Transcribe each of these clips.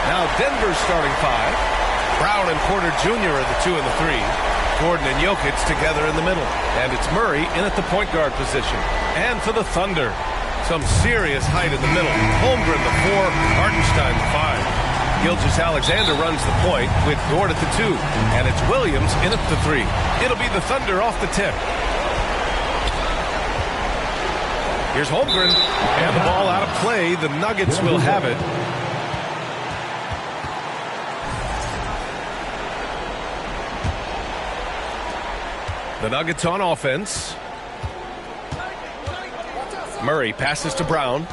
Now Denver's starting five. Brown and Porter Jr. are the 2 and the 3. Gordon and Jokic together in the middle. And it's Murray in at the point guard position. And for the Thunder, some serious height in the middle. Holmgren the 4, Hartenstein the 5. Gilgeous-Alexander runs the point with Gord at the 2. And it's Williams in at the 3. It'll be the Thunder off the tip. Here's Holmgren. And the ball out of play. The Nuggets will have it. The Nuggets on offense. Murray passes to Brown.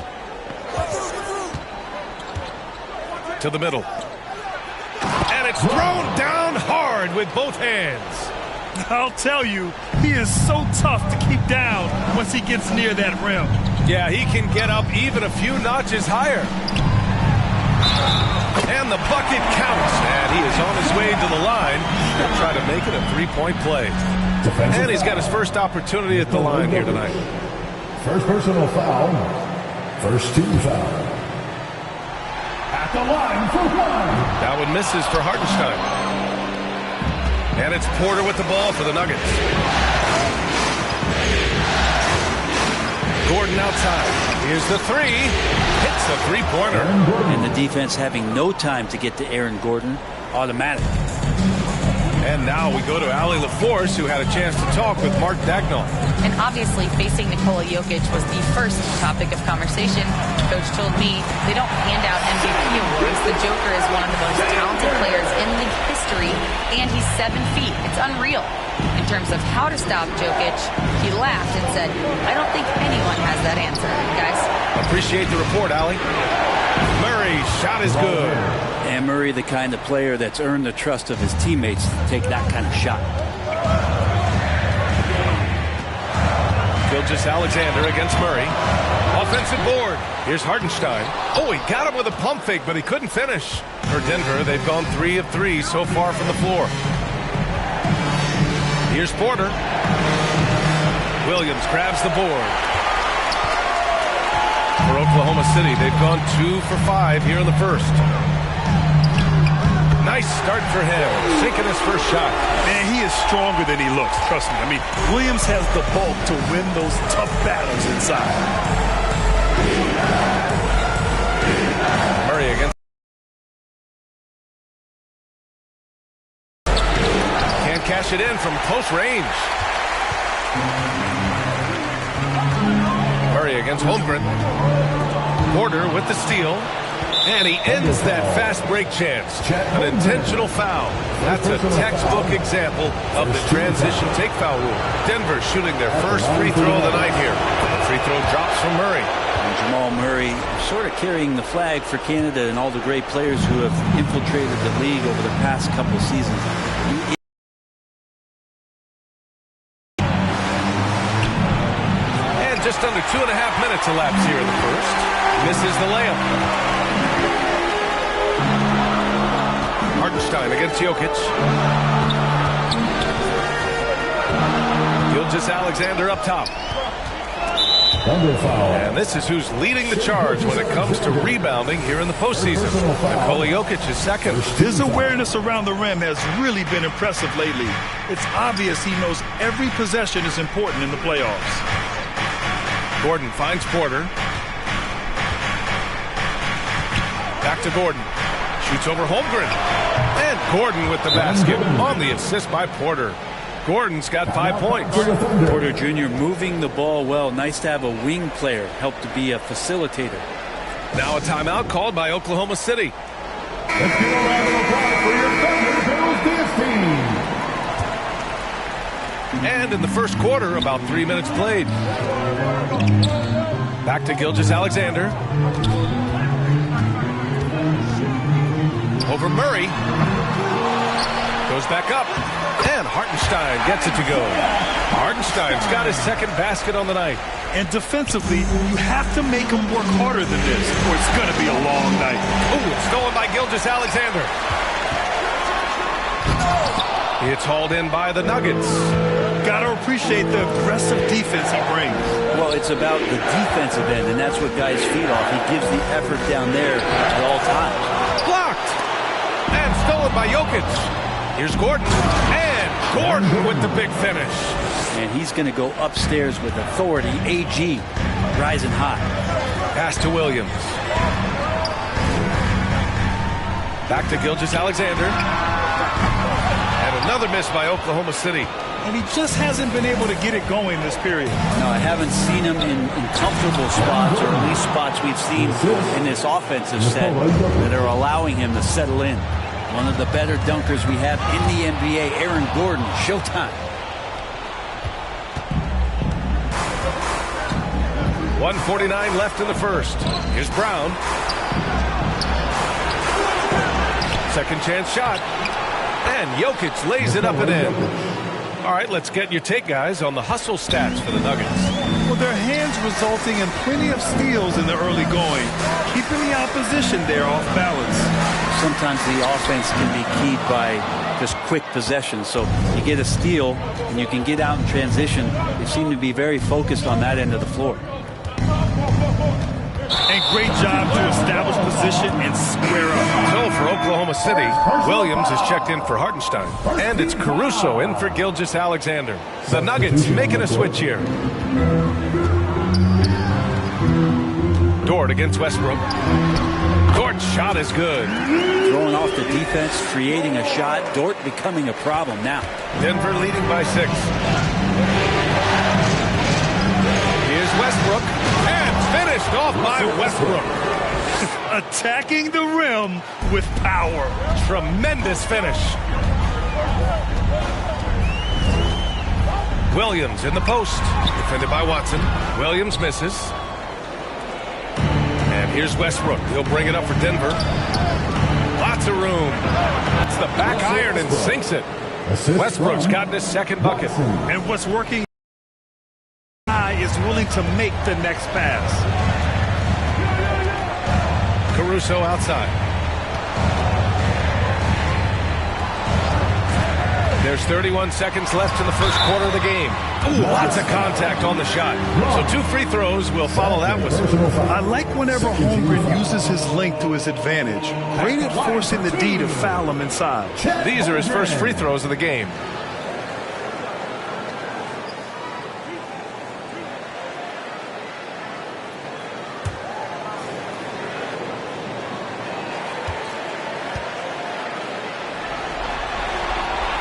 To the middle. And it's thrown down hard with both hands. I'll tell you, he is so tough to keep down once he gets near that rim. Yeah, he can get up even a few notches higher. And the bucket counts. And he is on his way to the line to try to make it a three-point play. And he's got his first opportunity at the line here tonight. First personal foul. First team foul. At the line for one. That one misses for Hartenstein. And it's Porter with the ball for the Nuggets. Gordon outside. Here's the 3. Hits a three-pointer. And the defense having no time to get to Aaron Gordon. Automatic. And now we go to Allie LaForce, who had a chance to talk with Mark Dagnall. And obviously, facing Nikola Jokic was the first topic of conversation. Coach told me they don't hand out MVP awards. The Joker is one of the most talented players in league history, and he's 7 feet. It's unreal. In terms of how to stop Jokic, he laughed and said, I don't think anyone has that answer, guys. Appreciate the report, Allie. Murray's shot is good. And Murray, the kind of player that's earned the trust of his teammates to take that kind of shot. Gilgeous-Alexander against Murray. Offensive board. Here's Hartenstein. Oh, he got him with a pump fake, but he couldn't finish. For Denver, they've gone 3 of 3 so far from the floor. Here's Porter. Williams grabs the board. For Oklahoma City, they've gone 2 for 5 here in the first. Nice start for him, sinking his first shot. Man, he is stronger than he looks, trust me. I mean, Williams has the bulk to win those tough battles inside. Murray against. Can't cash it in from close range. Murray against Holmgren. Porter with the steal. And he ends that fast break chance. An intentional foul. That's a textbook example of the transition take foul rule. Denver shooting their first free throw of the night here. The free throw drops from Murray. And Jamal Murray sort of carrying the flag for Canada and all the great players who have infiltrated the league over the past couple seasons. And just under 2.5 minutes elapsed here in the first. Misses the layup. Hartenstein against Jokic. Gilgeous-Alexander up top. And this is who's leading the charge when it comes to rebounding here in the postseason. Nikola Jokic is second. His awareness around the rim has really been impressive lately. It's obvious he knows every possession is important in the playoffs. Gordon finds Porter. Back to Gordon. Shoots over Holmgren. And Gordon with the basket on the assist by Porter. Gordon's got 5 points. Porter Jr. moving the ball well. Nice to have a wing player help to be a facilitator. Now a timeout called by Oklahoma City. Let's give a round of applause for your Thunder Bills team. And in the first quarter, about 3 minutes played. Back to Gilgeous-Alexander. Over Murray. Goes back up. And Hartenstein gets it to go. Hartenstein's got his second basket on the night. And defensively, you have to make him work harder than this, or it's going to be a long night. Ooh, stolen by Gilgeous-Alexander. It's hauled in by the Nuggets. Got to appreciate the aggressive defense he brings. Well, it's about the defensive end, and that's what guys feed off. He gives the effort down there at all times. Blocked. by Jokic. Here's Gordon. And Gordon with the big finish. And he's going to go upstairs with authority. AG rising high. Pass to Williams. Back to Gilgeous-Alexander. And another miss by Oklahoma City. And he just hasn't been able to get it going this period. No, I haven't seen him in comfortable spots, or at least spots we've seen in this offensive set that are allowing him to settle in. One of the better dunkers we have in the NBA, Aaron Gordon. Showtime. 1:49 left in the first. Here's Brown. Second chance shot. And Jokic lays it up and in. All right, let's get your take, guys, on the hustle stats for the Nuggets. Well, their hands resulting in plenty of steals in the early going, keeping the opposition there off balance. Sometimes the offense can be keyed by just quick possession. So you get a steal and you can get out in transition. They seem to be very focused on that end of the floor. And great job to establish position and square up. So for Oklahoma City, Williams is checked in for Hartenstein. And it's Caruso in for Gilgeous-Alexander. The Nuggets making a switch here. Dort against Westbrook. Dort's shot is good. Throwing off the defense, creating a shot. Dort becoming a problem now. Denver leading by 6. Here's Westbrook. And finished off by Westbrook. Attacking the rim with power. Tremendous finish. Williams in the post. Defended by Watson. Williams misses. And here's Westbrook. He'll bring it up for Denver. Lots of room. It's the back iron and sinks it. Westbrook's gotten his second bucket. And what's working is willing to make the next pass. Caruso outside. There's 31 seconds left in the first quarter of the game. Ooh, lots of contact on the shot. So 2 free throws will follow that whistle. I like whenever Holmgren uses his length to his advantage. Great at forcing the D to foul him inside. These are his first free throws of the game.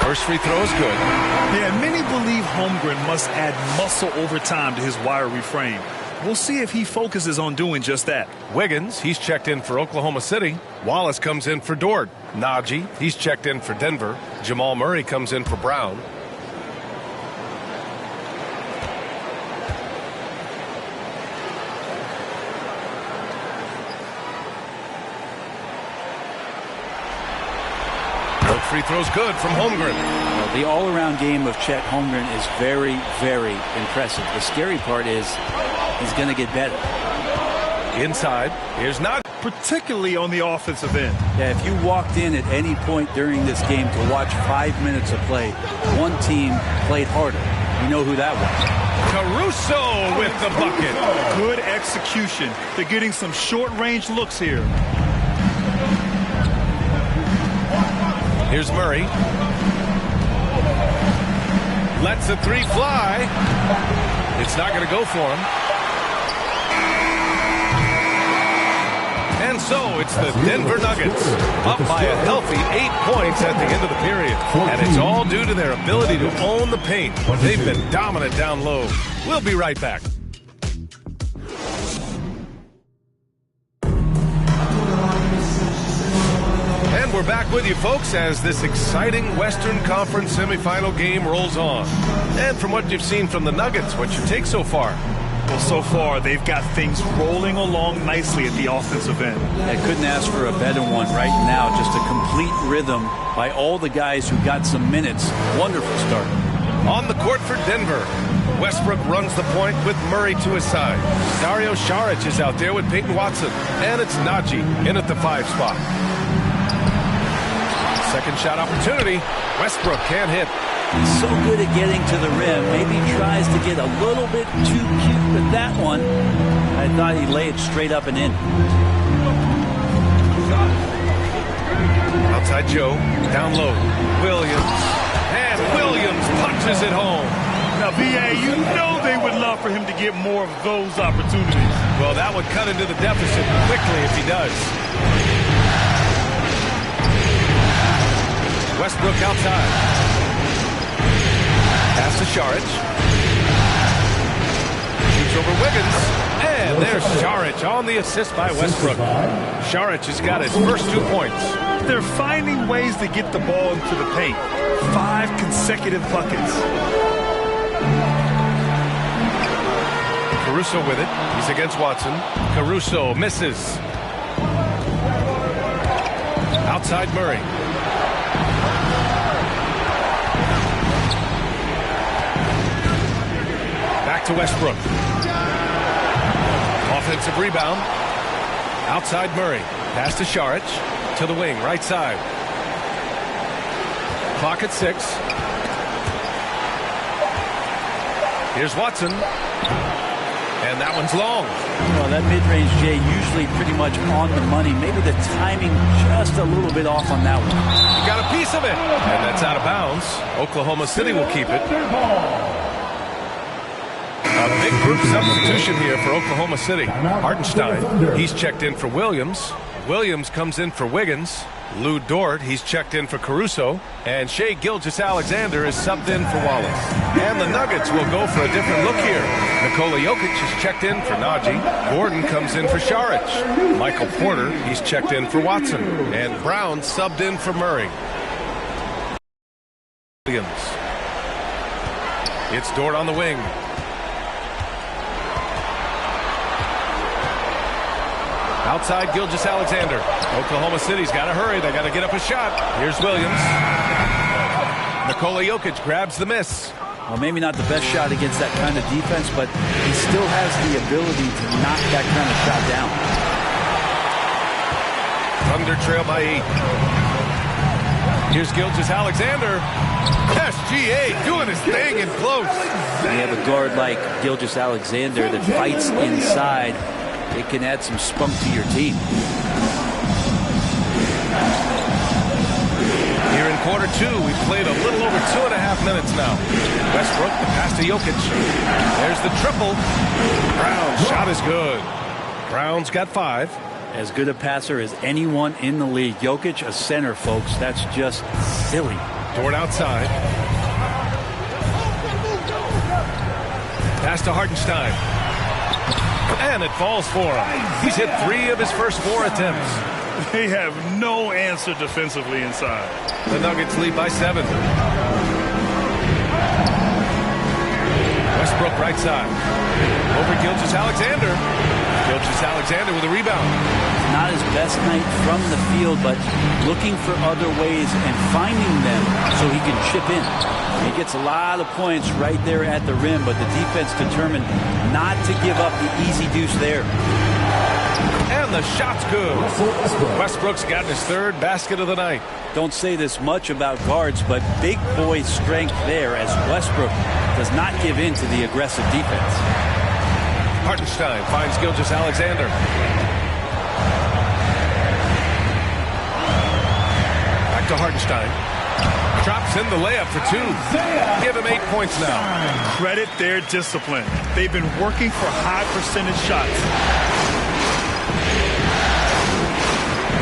First free throw is good. Yeah, many believe Holmgren must add muscle over time to his wiry frame. We'll see if he focuses on doing just that. Wiggins, he's checked in for Oklahoma City. Wallace comes in for Dort. Najee, he's checked in for Denver. Jamal Murray comes in for Brown. Free throw's good from Holmgren. Well, the all-around game of Chet Holmgren is very, very impressive. The scary part is he's going to get better. Inside, here's Najee. Particularly on the offensive end. Yeah, if you walked in at any point during this game to watch 5 minutes of play, one team played harder. You know who that was. Caruso with the bucket. Good execution. They're getting some short-range looks here. Here's Murray. Lets the 3 fly. It's not going to go for him. And so it's the Denver Nuggets up by a healthy 8 points at the end of the period. And it's all due to their ability to own the paint. They've been dominant down low. We'll be right back. We're back with you, folks, as this exciting Western Conference semifinal game rolls on. And from what you've seen from the Nuggets, what's your take so far? Well, so far, they've got things rolling along nicely at the offensive end. I couldn't ask for a better one right now. Just a complete rhythm by all the guys who got some minutes. Wonderful start. On the court for Denver, Westbrook runs the point with Murray to his side. Dario Saric is out there with Peyton Watson. And it's Najee in at the 5 spot. Second shot opportunity. Westbrook can't hit. He's so good at getting to the rim. Maybe he tries to get a little bit too cute with that one. I thought he'd lay it straight up and in. Outside Joe. Down low. Williams. And Williams punches it home. Now, VA, you know they would love for him to get more of those opportunities. Well, that would cut into the deficit quickly if he does. Westbrook outside. Pass to Šarić. Shoots over Wiggins. And there's Šarić on the assist by Westbrook. Šarić has got his first 2 points. They're finding ways to get the ball into the paint. 5 consecutive buckets. Caruso with it. He's against Watson. Caruso misses. Outside Murray. Back to Westbrook. Offensive rebound. Outside Murray. Pass to Šarić. To the wing, right side. Clock at 6. Here's Watson. And that one's long. Well, that mid-range, Jay, usually pretty much on the money. Maybe the timing just a little bit off on that one. You got a piece of it. And that's out of bounds. Oklahoma City will keep it. A big group substitution here for Oklahoma City. Hartenstein, he's checked in for Williams. Williams comes in for Wiggins. Lou Dort, he's checked in for Caruso. And Shai Gilgeous-Alexander is subbed in for Wallace. And the Nuggets will go for a different look here. Nikola Jokic is checked in for Najee. Gordon comes in for Šarić. Michael Porter, he's checked in for Watson. And Brown subbed in for Murray. Williams. It's Dort on the wing. Outside Gilgeous-Alexander. Oklahoma City's got to hurry. They got to get up a shot. Here's Williams. Nikola Jokic grabs the miss. Well, maybe not the best shot against that kind of defense, but he still has the ability to knock that kind of shot down. Thunder trail by 8. Here's Gilgeous-Alexander. SGA doing his thing in close. When you have a guard like Gilgeous-Alexander that fights inside, it can add some spunk to your team. Here in quarter 2, we've played a little over 2.5 minutes now. Westbrook, the pass to Jokic. There's the triple. Brown's shot is good. Brown's got 5. As good a passer as anyone in the league. Jokic, a center, folks. That's just silly. Dort outside. Pass to Hartenstein. And it falls for him. He's hit 3 of his first 4 attempts. They have no answer defensively inside. The Nuggets lead by 7. Westbrook right side. Over Gilgeous-Alexander. Gilgeous-Alexander with a rebound. Not his best night from the field, but looking for other ways and finding them so he can chip in. He gets a lot of points right there at the rim, but the defense determined not to give up the easy deuce there. And the shot's good. Westbrook's gotten his 3rd basket of the night. Don't say this much about guards, but big boy strength there as Westbrook does not give in to the aggressive defense. Hartenstein finds Gilgeous-Alexander. Back to Hartenstein. Drops in the layup for 2. Give him 8 points now. Credit their discipline. They've been working for high percentage shots.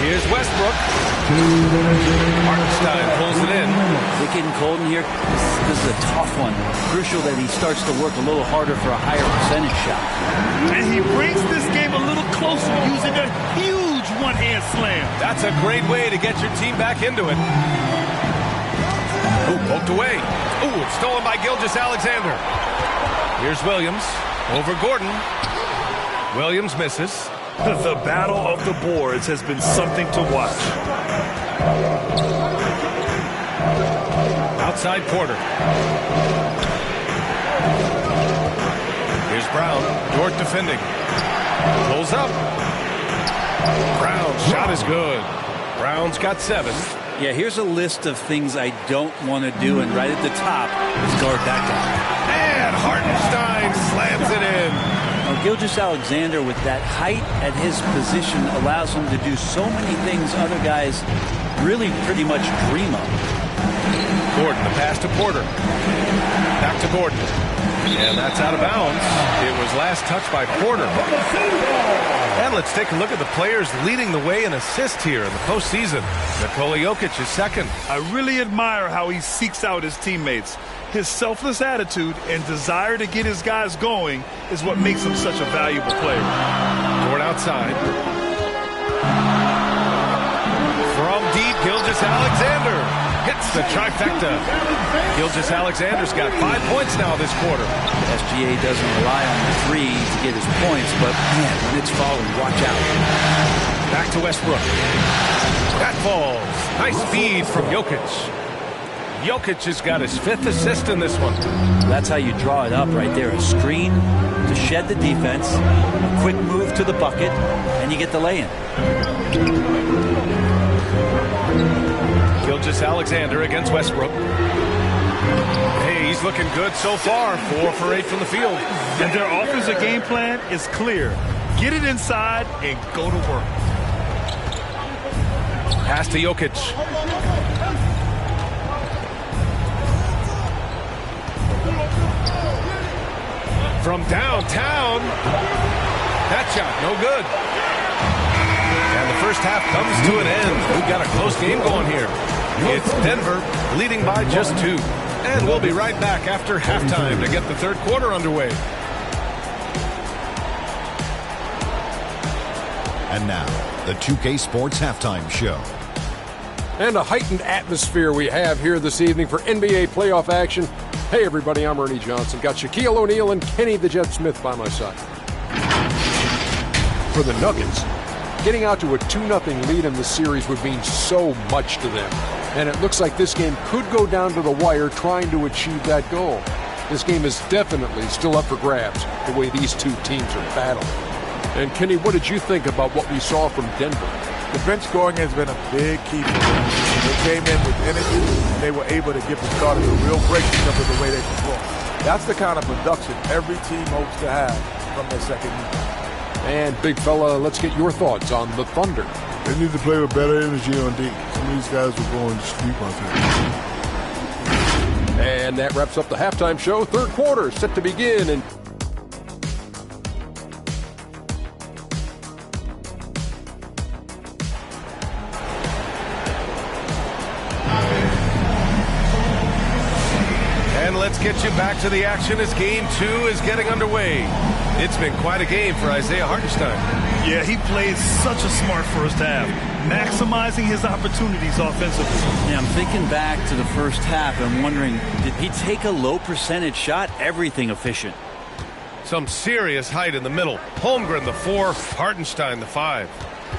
Here's Westbrook. Hartenstein pulls it in. Is it getting cold in here? This is a tough one. Crucial that he starts to work a little harder for a higher percentage shot. And he brings this game a little closer using a huge one-hand slam. That's a great way to get your team back into it. Ooh, poked away. Ooh, it's stolen by Gilgeous-Alexander. Here's Williams over Gordon. Williams misses. The battle of the boards has been something to watch. Outside Porter. Here's Brown. Dort defending. Pulls up. Brown's shot is good. Brown's got 7. Yeah, here's a list of things I don't want to do, and right at the top is guard that guy. And Hartenstein slams it in. Now, Gilgeous-Alexander, with that height at his position, allows him to do so many things other guys really pretty much dream of. Gordon, the pass to Porter. Back to Gordon. And that's out of bounds. It was last touched by Porter. And let's take a look at the players leading the way in assists here in the postseason. Nikola Jokic is second. I really admire how he seeks out his teammates. His selfless attitude and desire to get his guys going is what makes him such a valuable player. Gordon outside. From deep, Gilgeous-Alexander hits the trifecta. Gilgeous-Alexander's got 5 points now this quarter. SGA doesn't rely on the three to get his points, but man, when it's falling, watch out. Back to Westbrook. That falls. Nice feed from Jokic. Jokic has got his 5th assist in this one. That's how you draw it up right there. A screen to shed the defense, a quick move to the bucket, and you get the lay-in. Gilgeous-Alexander against Westbrook. Hey, he's looking good so far. 4 for 8 from the field. And their offensive game plan is clear. Get it inside and go to work. Pass to Jokic. From downtown. That shot, no good. And the first half comes to an end. We've got a close game going here. It's Denver leading by just 2. And we'll be right back after halftime to get the third quarter underway. And now, the 2K Sports Halftime Show. And a heightened atmosphere we have here this evening for NBA playoff action. Hey everybody, I'm Ernie Johnson. Got Shaquille O'Neal and Kenny the Jet Smith by my side. For the Nuggets, getting out to a 2-0 lead in the series would mean so much to them. And it looks like this game could go down to the wire trying to achieve that goal. This game is definitely still up for grabs, the way these two teams are battling. And Kenny, what did you think about what we saw from Denver? The bench scoring has been a big key for them. They came in with energy, and they were able to give the starters a real break because of the way they perform. That's the kind of production every team hopes to have from their second unit. And big fella, let's get your thoughts on the Thunder. They need to play with better energy on D. Some of these guys were going to sleep out there. And that wraps up the halftime show. Third quarter set to begin. And let's get you back to the action as game 2 is getting underway. It's been quite a game for Isaiah Hartenstein. Yeah, he played such a smart first half, maximizing his opportunities offensively. Yeah, I'm thinking back to the first half and wondering, did he take a low percentage shot? Everything efficient. Some serious height in the middle. Holmgren the 4, Hartenstein the 5.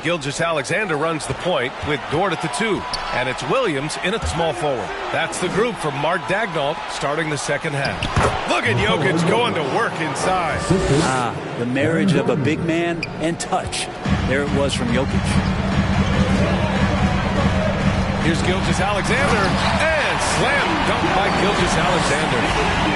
Gilgeous-Alexander runs the point with Dort at the 2. And it's Williams in at small forward. That's the group from Mark Daigneault starting the second half. Look at Jokic going to work inside. The marriage of a big man and touch. There it was from Jokic. Here's Gilgeous-Alexander, and slam dunk by Gilgeous-Alexander.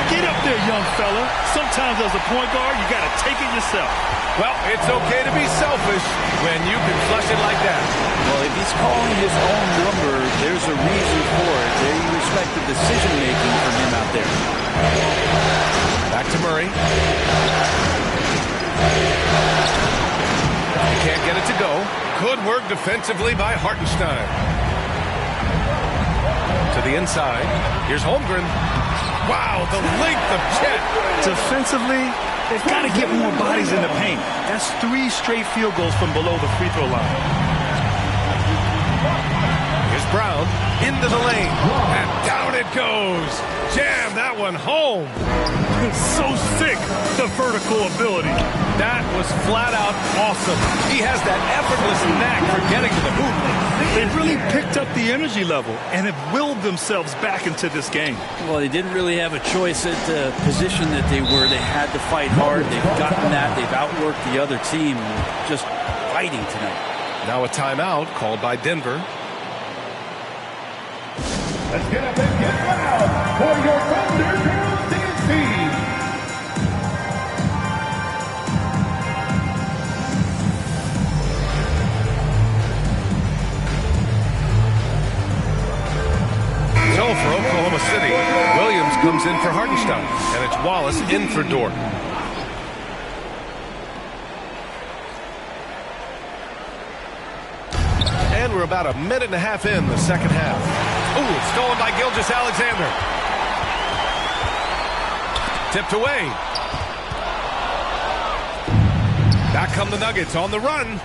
Get up there, young fella. Sometimes as a point guard, you got to take it yourself. Well, it's okay to be selfish when you can flush it like that. Well, if he's calling his own number, there's a reason for it. They respect the decision-making from him out there. Back to Murray. He can't get it to go. Good work defensively by Hartenstein. To the inside. Here's Holmgren. Wow, the length of Chet. Defensively, they've got to get more bodies in the paint. That's 3 straight field goals from below the free throw line. Here's Brown into the lane. And down it goes. Jam that one home. So sick, the vertical ability. That was flat out awesome. He has that effortless knack for getting to the hoop. They really picked up the energy level and have willed themselves back into this game. Well, they didn't really have a choice at the position that they were. They had to fight hard. They've gotten that. They've outworked the other team. Just fighting tonight. Now a timeout called by Denver. Let's get up and get loud for your Thunder Girls dance team. Oklahoma City. Williams comes in for Hartenstein, and it's Wallace in for Dort. And we're about a minute and a half in the second half. Ooh, it's stolen by Gilgeous-Alexander. Tipped away. Back come the Nuggets on the run.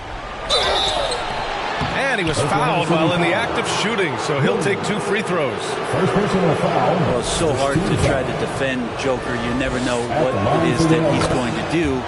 And he was fouled while in the act of shooting, so he'll take 2 free throws. First personal foul. Well, it's so hard to try to defend Joker. You never know what it is that he's going to do.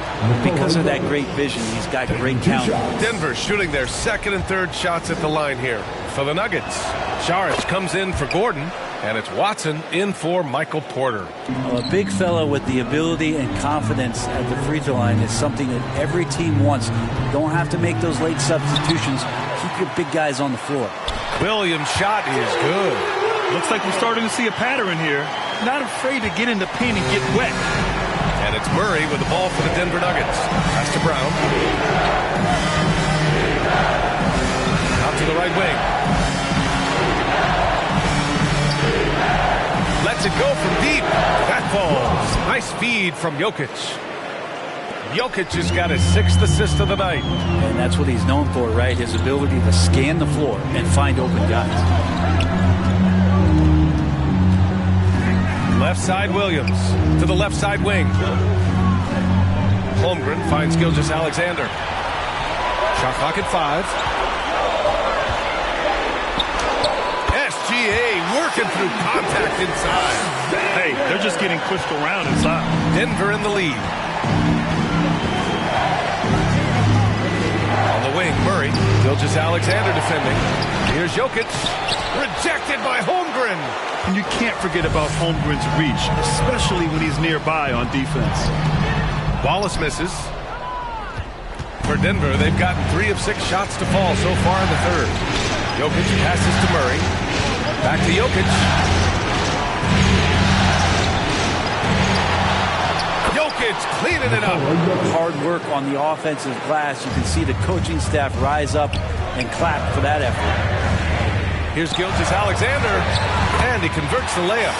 Because of that great vision, he's got great count. Denver shooting their second and third shots at the line here for the Nuggets. Saric comes in for Gordon, and it's Watson in for Michael Porter. Well, a big fella with the ability and confidence at the free throw line is something that every team wants. You don't have to make those late substitutions. Keep your big guys on the floor. Williams' shot is good. Looks like we're starting to see a pattern here. Not afraid to get in the paint and get wet. And it's Murray with the ball for the Denver Nuggets. Pass to Brown. Out to the right wing. Lets it go from deep. That falls. Nice feed from Jokic. Jokic has got his 6th assist of the night. And that's what he's known for, right? His ability to scan the floor and find open guys. Left side Williams to the left side wing. Holmgren finds Gilgeous-Alexander. Shot clock at 5. SGA working through contact inside. Hey, they're just getting pushed around inside. Denver in the lead. On the wing, Murray. Gilgeous-Alexander defending. Here's Jokic. Rejected by Holmgren. And you can't forget about Holmgren's reach, especially when he's nearby on defense. Wallace misses. For Denver, they've gotten 3 of 6 shots to fall so far in the third. Jokic passes to Murray. Back to Jokic. Jokic cleaning it up. Hard work on the offensive glass. You can see the coaching staff rise up and clap for that effort. Here's Gilgeous-Alexander, and he converts the layup.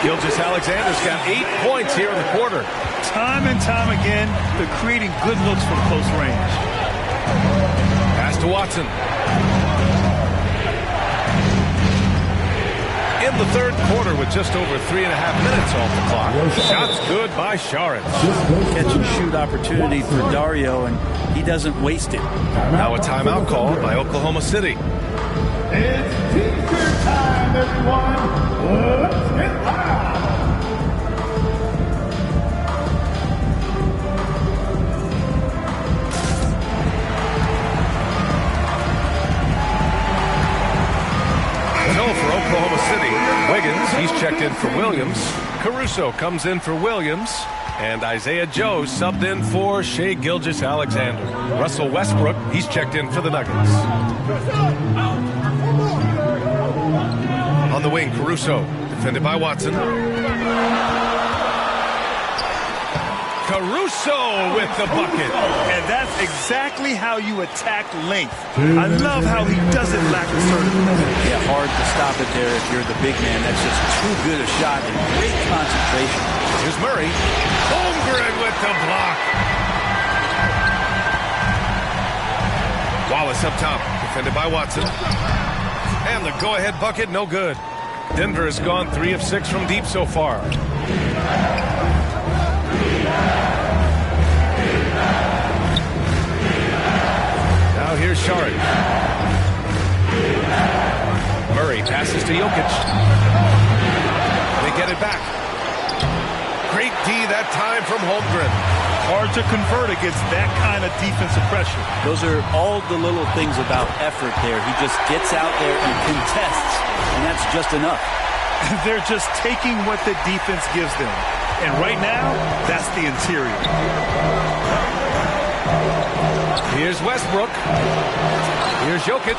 Gilgeous-Alexander's got 8 points here in the quarter. Time and time again, they're creating good looks from close range. Pass to Watson. In the third quarter with just over 3.5 minutes off the clock. Shots good by Saric. Catch and shoot opportunity for Dario, and he doesn't waste it. Now a timeout called by Oklahoma City. It's T-shirt time, everyone. Let's get loud. So for Oklahoma City, Wiggins, he's checked in for Williams. Caruso comes in for Williams. And Isaiah Joe subbed in for Shai Gilgeous-Alexander. Russell Westbrook, he's checked in for the Nuggets. On the wing, Caruso, defended by Watson. Caruso with the bucket. And that's exactly how you attack length. I love how he doesn't lack assertiveness. Yeah, hard to stop it there if you're the big man. That's just too good a shot and great concentration. Here's Murray. Holmgren with the block. Wallace up top, defended by Watson. And the go-ahead bucket, no good. Denver has gone 3 of 6 from deep so far. Now here's Saric. Murray passes to Jokic. They get it back. Great D that time from Holmgren. Hard to convert against that kind of defensive pressure. Those are all the little things about effort there. He just gets out there and contests, and that's just enough. They're just taking what the defense gives them. And right now, that's the interior. Here's Westbrook. Here's Jokic.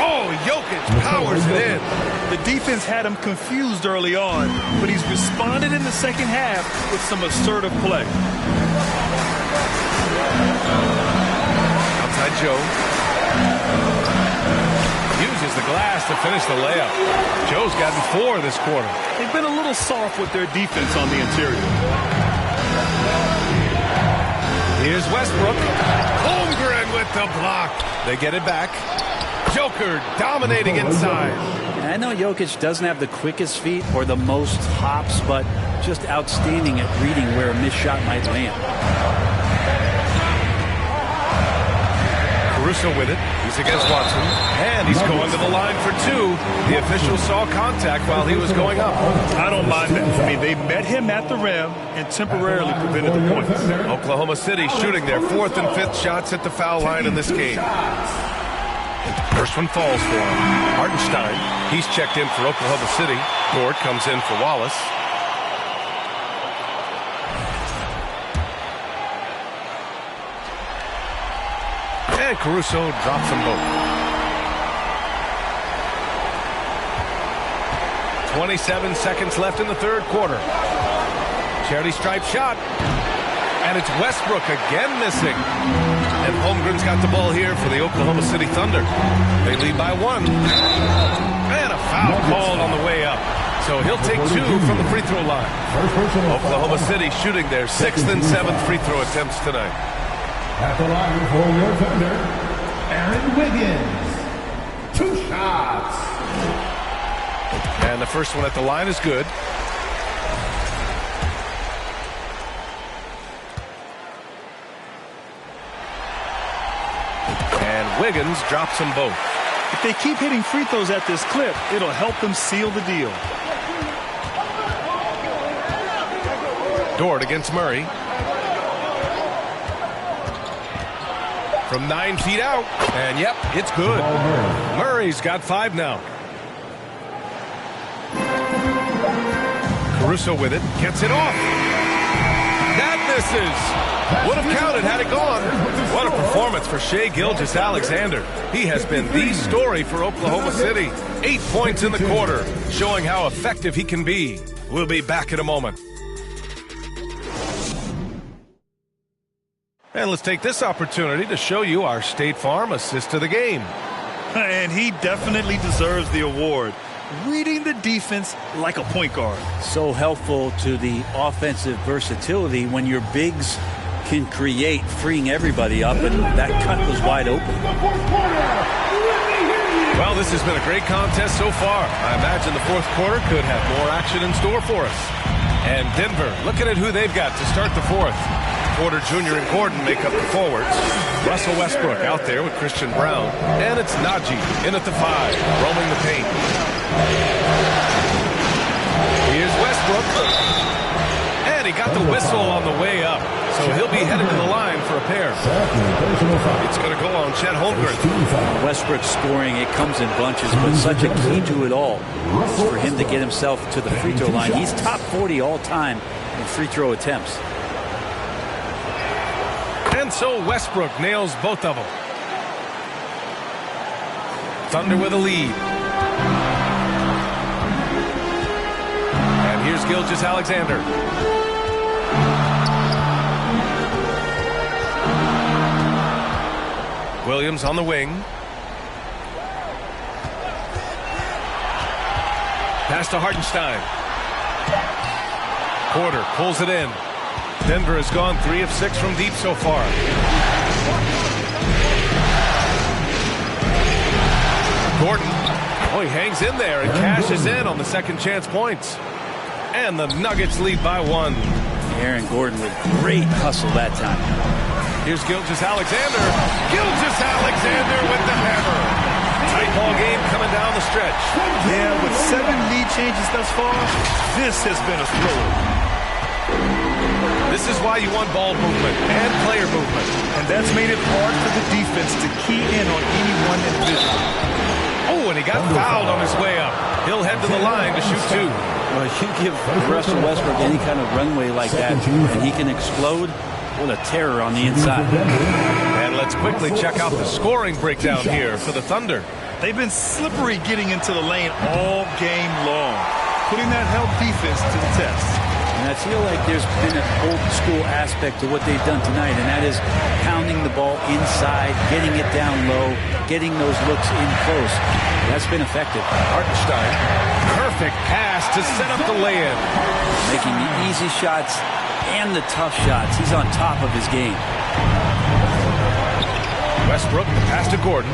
Oh, Jokic powers it in. The defense had him confused early on, but he's responded in the second half with some assertive play. Outside Joe. Uses uses the glass to finish the layup. Joe's gotten 4 this quarter. They've been a little soft with their defense on the interior. Here's Westbrook. Holmgren with the block. They get it back. Joker dominating inside. I know Jokic doesn't have the quickest feet or the most hops, but just outstanding at reading where a missed shot might land. Caruso with it. He's against Watson. And he's going to the line for 2. The official saw contact while he was going up. I don't mind that. I mean, they met him at the rim and temporarily prevented the points. Oklahoma City shooting their 4th and 5th shots at the foul line in this game. First one falls for him. Hartenstein. He's checked in for Oklahoma City. Dort comes in for Wallace. And Caruso drops them both. 27 seconds left in the 3rd quarter. Charity stripe shot. And it's Westbrook again missing. And Holmgren's got the ball here for the Oklahoma City Thunder. They lead by 1. And a foul called on the way up. So he'll take 2 from the free throw line. Oklahoma City shooting their 6th and 7th free throw attempts tonight. At the line for your Thunder, Aaron Wiggins. 2 shots. And the first one at the line is good. And Wiggins drops them both. If they keep hitting free throws at this clip, it'll help them seal the deal. Dort against Murray. From 9 feet out. And yep, it's good. Murray's got 5 now. Caruso with it. Gets it off. That misses. Would have counted had it gone. What a performance for Shai Gilgeous-Alexander. He has been the story for Oklahoma City. 8 points in the quarter, showing how effective he can be. We'll be back in a moment. And let's take this opportunity to show you our State Farm assist to the game. And he definitely deserves the award. Reading the defense like a point guard. So helpful to the offensive versatility when your bigs can create, freeing everybody up, and that cut was wide open. Well, this has been a great contest so far. I imagine the 4th quarter could have more action in store for us. And Denver, looking at who they've got to start the 4th. Porter Jr. and Gordon make up the forwards. Russell Westbrook out there with Christian Brown. And it's Najee in at the 5, roaming the paint. Here's Westbrook. And he got the whistle on the way up. So he'll be headed to the line for a pair. It's going to go on Chet Holmgren. Westbrook scoring, it comes in bunches, but such a key to it all is for him to get himself to the free throw line. He's top 40 all time in free throw attempts. And so Westbrook nails both of them. Thunder with a lead. And here's Gilgeous-Alexander. Williams on the wing. Pass to Hartenstein. Porter pulls it in. Denver has gone 3 of 6 from deep so far. Gordon, oh, he hangs in there and cashes in on the second chance points. And the Nuggets lead by 1. Aaron Gordon with great hustle that time. Here's Gilgeous-Alexander. Gilgeous-Alexander with the hammer. Tight ball game coming down the stretch. Yeah, with 7 lead changes thus far, this has been a thriller. This is why you want ball movement and player movement. And that's made it hard for the defense to key in on any one individual. Oh, and he got fouled on his way up. He'll head to the line to shoot 2. Well, you give Russell Westbrook any kind of runway like that, and he can explode. What a terror on the inside. And let's quickly check out the scoring breakdown here for the Thunder. They've been slippery getting into the lane all game long, putting that help defense to the test. And I feel like there's been an old-school aspect to what they've done tonight, and that is pounding the ball inside, getting it down low, getting those looks in close. That's been effective. Hartenstein, perfect pass to set up the lay-in. Making the easy shots and the tough shots. He's on top of his game. Westbrook, pass to Gordon.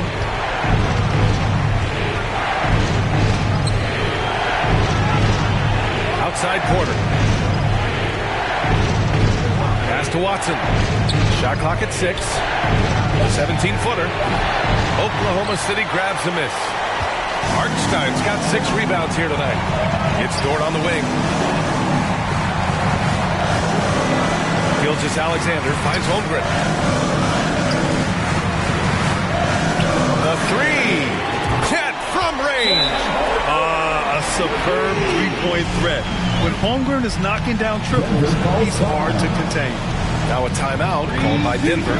Outside Porter. Pass to Watson. Shot clock at 6. 17-footer. Oklahoma City grabs the miss. Hartenstein's got 6 rebounds here tonight. It's Dort on the wing. Gilgeous-Alexander finds Holmgren. The 3. Chet from range. A superb three-point threat. When Holmgren is knocking down triples, he's hard to contain. Now a timeout called by Denver.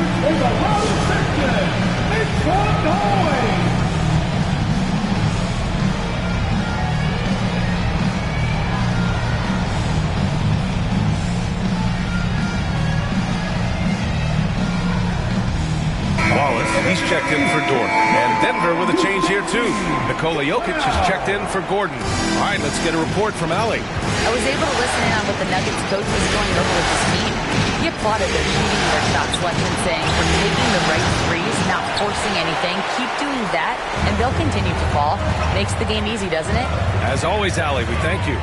Wallace, he's checked in for Dort. And Denver with a change here too. Nikola Jokic is checked in for Gordon. All right, let's get a report from Allie. I was able to listen in on what the Nuggets coach was going over with his team. He applauded their shooting their shots, left him saying, "We're taking the right threes, not forcing anything. Keep doing that, and they'll continue to fall." Makes the game easy, doesn't it? As always, Allie, we thank you.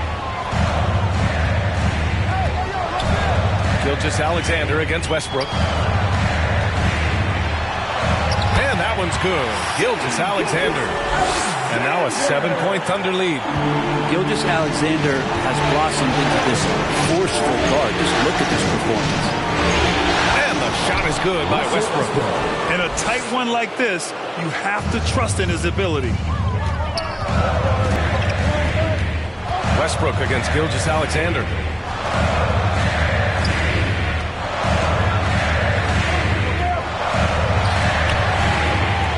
Gilgeous-Alexander against Westbrook. And that one's good. Gilgeous-Alexander. And now a 7-point Thunder lead. Gilgeous-Alexander has blossomed into this forceful guard. Just look at this performance. And the shot is good by Westbrook. In a tight one like this, you have to trust in his ability. Westbrook against Gilgeous-Alexander.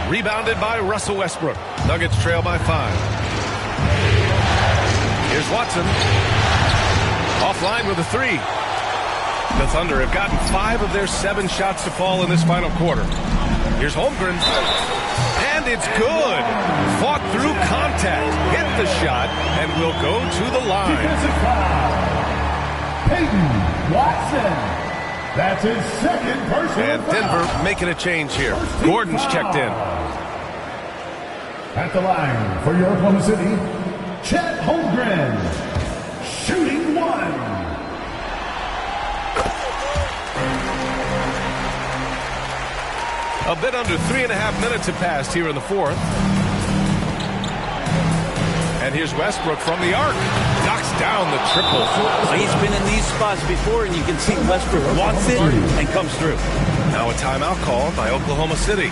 Rebounded by Russell Westbrook. Nuggets trail by 5. Here's Watson. Offline with a 3. The Thunder have gotten 5 of their 7 shots to fall in this final quarter. Here's Holmgren. And it's good. Fought through contact. Hit the shot and will go to the line. Defensive foul. Peyton Watson. That's his second personal And Denver foul. making a change here. Gordon's checked in. At the line for your Oklahoma City, Chet Holmgren, shooting 1. A bit under 3.5 minutes have passed here in the 4th. And here's Westbrook from the arc. Knocks down the triple. He's been in these spots before, and you can see Westbrook wants it and comes through. Now a timeout called by Oklahoma City.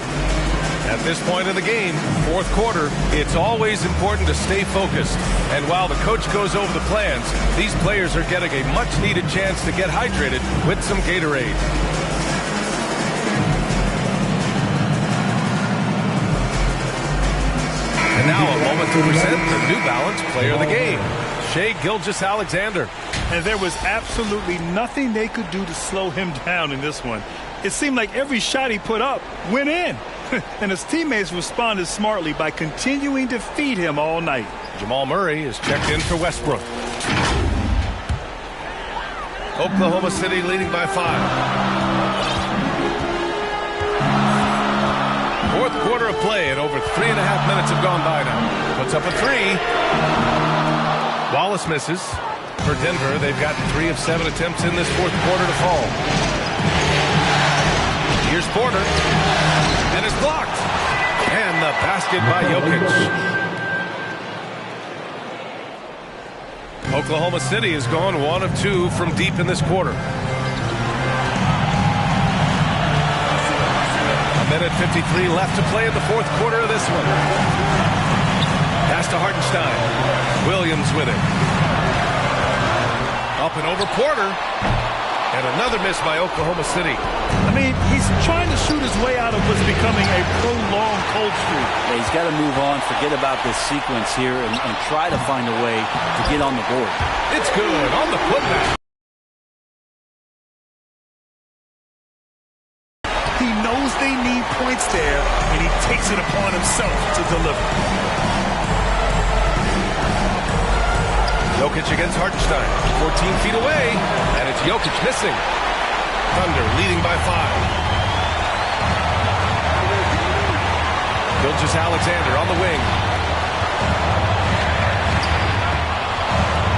At this point in the game, 4th quarter, it's always important to stay focused. And while the coach goes over the plans, these players are getting a much-needed chance to get hydrated with some Gatorade. And now a moment to present the New Balance Player of the Game, Shai Gilgeous-Alexander. And there was absolutely nothing they could do to slow him down in this one. It seemed like every shot he put up went in. And his teammates responded smartly by continuing to feed him all night. Jamal Murray is checked in for Westbrook. Oklahoma City leading by 5. 4th quarter of play, and over 3.5 minutes have gone by now. Puts up a 3. Wallace misses. For Denver, they've gotten 3 of 7 attempts in this 4th quarter to fall. Here's Porter. And it's blocked. And the basket by Jokic. Oklahoma City has gone 1 of 2 from deep in this quarter. A minute 53 left to play in the 4th quarter of this one. Pass to Hartenstein. Williams with it. Up and over Porter. And another miss by Oklahoma City. I mean, he's trying to shoot his way out of what's becoming a prolonged cold streak. Yeah, he's got to move on, forget about this sequence here, and try to find a way to get on the board. It's good on the putback. takes it upon himself to deliver. Jokic against Hartenstein, 14 feet away, and it's Jokic missing. Thunder leading by 5. Gilgeous-Alexander on the wing.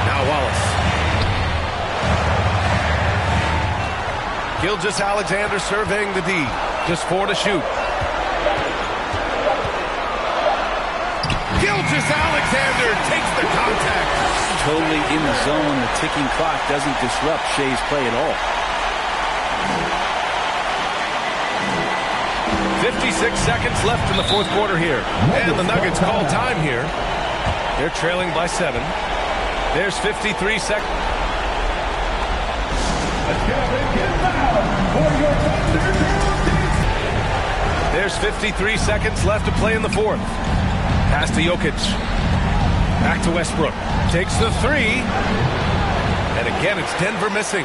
Now Wallace. Gilgeous-Alexander surveying the D. Just 4 to shoot. Gilgeous-Alexander takes the contact. Totally in the zone. The ticking clock doesn't disrupt Shea's play at all. 56 seconds left in the fourth quarter here. And the Nuggets call time here. They're trailing by 7. There's 53 seconds. There's 53 seconds left to play in the fourth. Pass to Jokic. Back to Westbrook. Takes the 3. And again, it's Denver missing.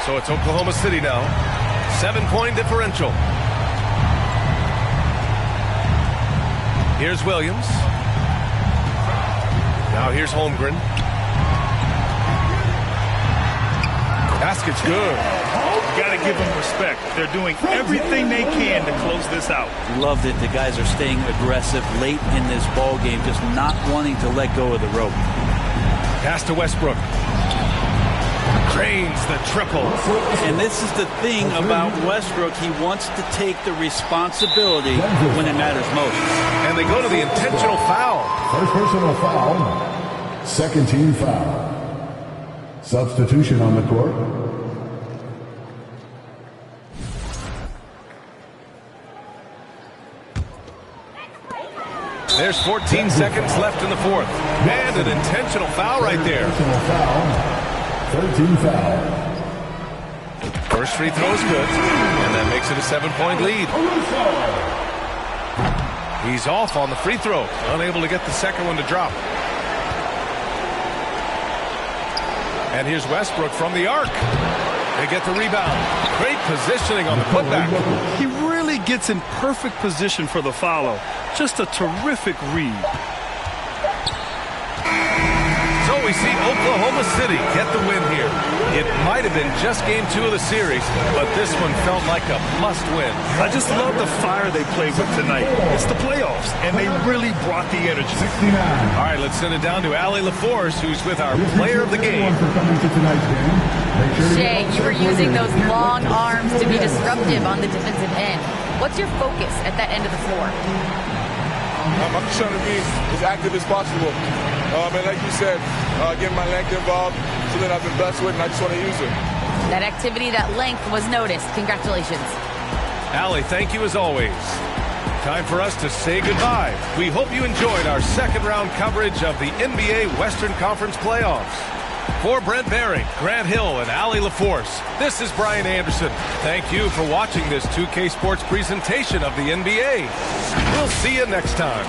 So it's Oklahoma City now. 7-point differential. Here's Williams. Now here's Holmgren. Basket's good. You got to give them respect. They're doing everything they can to close this out. Love that the guys are staying aggressive late in this ball game, just not wanting to let go of the rope. Pass to Westbrook. Cranes the triple. And this is the thing about Westbrook. He wants to take the responsibility when it matters most. And they go to the intentional foul. First personal foul. Second team foul. Substitution on the court. There's 14 seconds left in the fourth. And an intentional foul right there. Personal foul. Third team foul. First free throw is good. And that makes it a 7-point lead. He's off on the free throw. Unable to get the second one to drop. And here's Westbrook from the arc. They get the rebound. Great positioning on the putback. He really gets in perfect position for the follow. Just a terrific read. So we see Oklahoma City get the win here. It might have been just game 2 of the series, but this one felt like a must-win. I just love the fire they played with tonight. It's the playoffs, and they really brought the energy. 69. All right, let's send it down to Allie LaForce, who's with our player of the game. Shea, you were using those long arms to be disruptive on the defensive end. What's your focus at that end of the floor? I'm just trying to be as active as possible. And like you said, getting my length involved, something I've been blessed with, and I just want to use it. That activity, that length was noticed. Congratulations. Allie, thank you as always. Time for us to say goodbye. We hope you enjoyed our second round coverage of the NBA Western Conference Playoffs. For Brent Behring, Grant Hill, and Allie LaForce, this is Brian Anderson. Thank you for watching this 2K Sports presentation of the NBA. We'll see you next time.